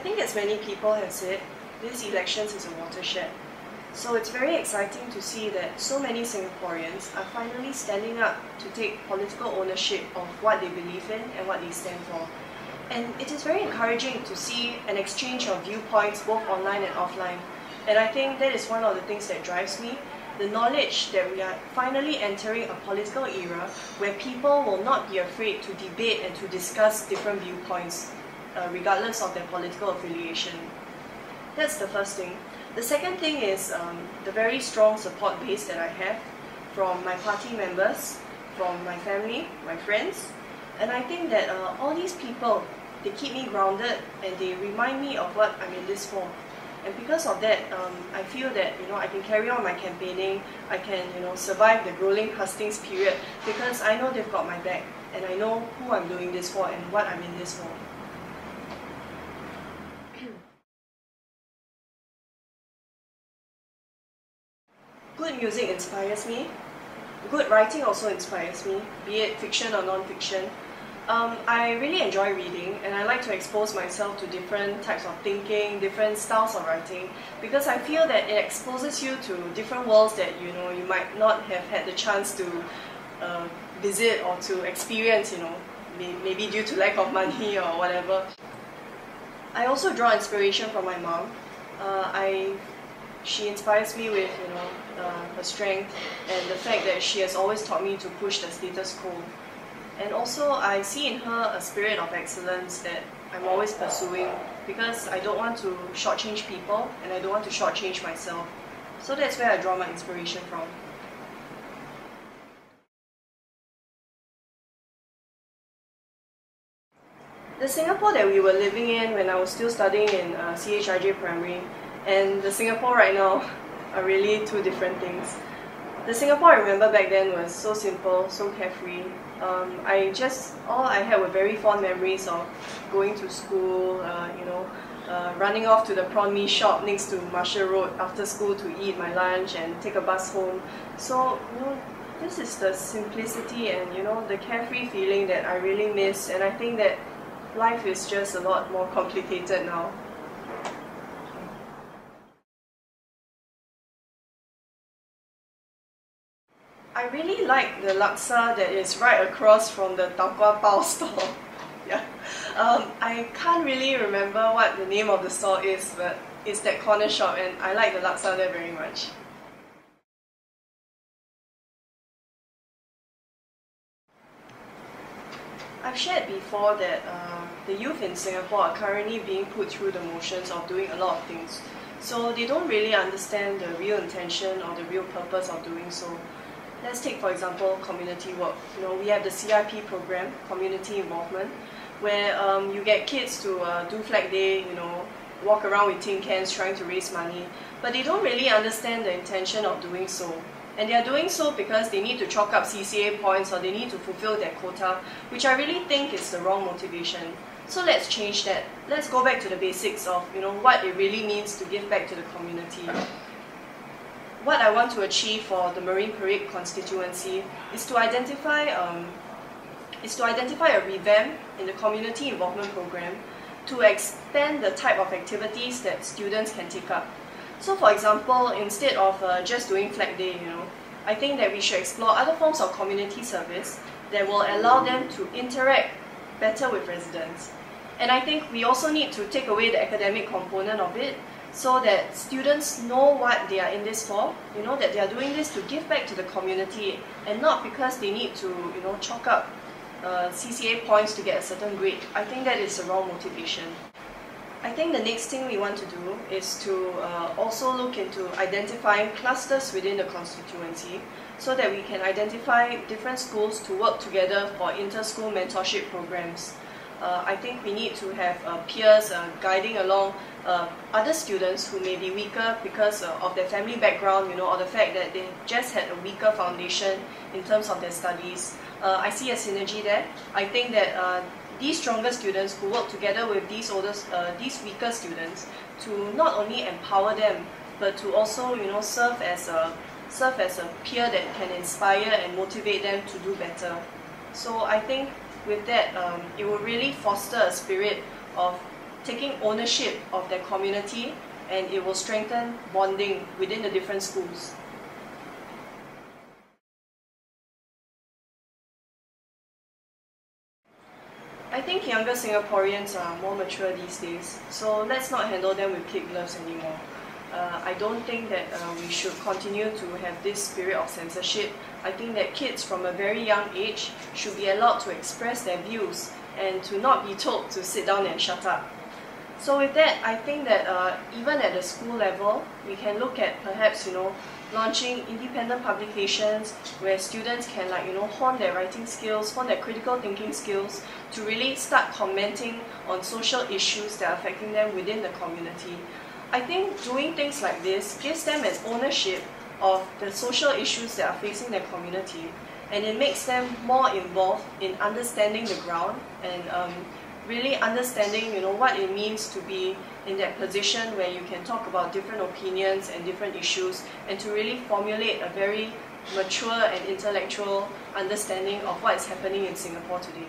think as many people have said, this elections is a watershed. So it's very exciting to see that so many Singaporeans are finally standing up to take political ownership of what they believe in and what they stand for. And it is very encouraging to see an exchange of viewpoints both online and offline. And I think that is one of the things that drives me, the knowledge that we are finally entering a political era where people will not be afraid to debate and to discuss different viewpoints, regardless of their political affiliation. That's the first thing. The second thing is the very strong support base that I have from my party members, from my family, my friends. And I think that all these people, they keep me grounded and they remind me of what I'm in this for. And because of that, I feel that I can carry on my campaigning, I can survive the grueling hustings period because I know they've got my back and I know who I'm doing this for and what I'm in this for. Good music inspires me. Good writing also inspires me, be it fiction or non-fiction. I really enjoy reading and I like to expose myself to different types of thinking, different styles of writing because I feel that it exposes you to different worlds that you might not have had the chance to visit or to experience, maybe due to lack of money or whatever. I also draw inspiration from my mom. She inspires me with her strength and the fact that she has always taught me to push the status quo. And also I see in her a spirit of excellence that I'm always pursuing because I don't want to shortchange people and I don't want to shortchange myself. So that's where I draw my inspiration from. The Singapore that we were living in when I was still studying in CHIJ Primary and the Singapore right now are really two different things. The Singapore I remember back then was so simple, so carefree. All I had were very fond memories of going to school, running off to the prawn mee shop next to Marshall Road after school to eat my lunch and take a bus home. So, this is the simplicity and, the carefree feeling that I really miss, and I think that life is just a lot more complicated now. I really like the laksa that is right across from the Tau Kwa Pao store. Yeah. I can't really remember what the name of the store is, but it's that corner shop and I like the laksa there very much. I've shared before that the youth in Singapore are currently being put through the motions of doing a lot of things. So they don't really understand the real intention or the real purpose of doing so. Let's take, for example, community work. We have the CIP program, community involvement, where you get kids to do Flag Day, walk around with tin cans trying to raise money, but they don't really understand the intention of doing so. And they are doing so because they need to chalk up CCA points or they need to fulfill their quota, which I really think is the wrong motivation. So let's change that. Let's go back to the basics of what it really means to give back to the community. What I want to achieve for the Marine Parade constituency is to identify a revamp in the community involvement program to expand the type of activities that students can take up. So for example, instead of just doing Flag Day, I think that we should explore other forms of community service that will allow them to interact better with residents. And I think we also need to take away the academic component of it so that students know what they are in this for, that they are doing this to give back to the community and not because they need to, chalk up CCA points to get a certain grade. I think that is the wrong motivation. I think the next thing we want to do is to also look into identifying clusters within the constituency so that we can identify different schools to work together for inter-school mentorship programs. I think we need to have peers guiding along other students who may be weaker because of their family background, or the fact that they just had a weaker foundation in terms of their studies. I see a synergy there. I think that these stronger students who work together with these weaker students to not only empower them, but to also serve as a peer that can inspire and motivate them to do better. So I think with that, it will really foster a spirit of taking ownership of their community, and it will strengthen bonding within the different schools. I think younger Singaporeans are more mature these days, so let's not handle them with kid gloves anymore. I don't think that we should continue to have this spirit of censorship. I think that kids from a very young age should be allowed to express their views and to not be told to sit down and shut up. So with that, I think that even at the school level, we can look at perhaps, launching independent publications where students can hone their writing skills, hone their critical thinking skills to really start commenting on social issues that are affecting them within the community. I think doing things like this gives them an ownership of the social issues that are facing their community, and it makes them more involved in understanding the ground and really understanding what it means to be in that position where you can talk about different opinions and different issues, and to really formulate a very mature and intellectual understanding of what is happening in Singapore today.